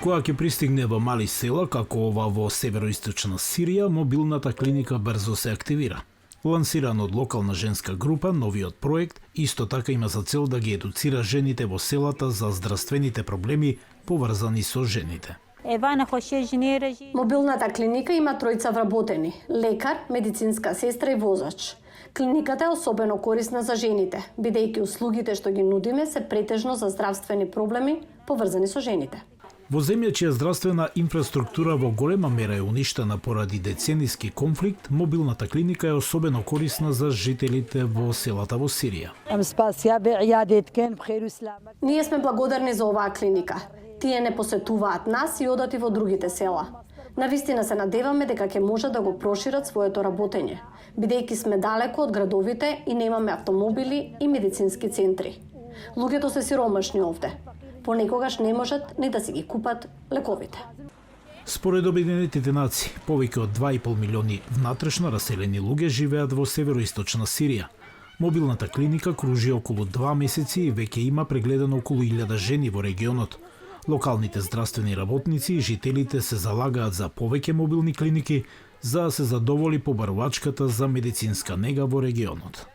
Која ќе пристигне во мали села, како ова во североисточна Сирија, мобилната клиника брзо се активира. Лансиран од локална женска група, новиот проект исто така има за цел да ги едуцира жените во селата за здравствените проблеми поврзани со жените. Мобилната клиника има тројца вработени – лекар, медицинска сестра и возач. Клиниката е особено корисна за жените, бидејќи услугите што ги нудиме се претежно за здравствени проблеми поврзани со жените. Во земја чија здравствена инфраструктура во голема мера е уништена поради децениски конфликт, мобилната клиника е особено корисна за жителите во селата во Сирија. Ние сме благодарни за оваа клиника. Тие не посетуваат нас и одат и во другите села. Навистина се надеваме дека ќе може да го прошират своето работење, бидејќи сме далеко од градовите и немаме автомобили и медицински центри. Луѓето се сиромашни овде. Понекогаш не можат ни да си ги купат лековите. Според Обединетите нации, повеќе од 2,5 милиони внатрешно раселени луѓе живеат во североисточна Сирија. Мобилната клиника кружи околу 2 месеци и веќе има прегледано околу 1000 жени во регионот. Локалните здравствени работници и жителите се залагаат за повеќе мобилни клиники за да се задоволи побарувачката за медицинска нега во регионот.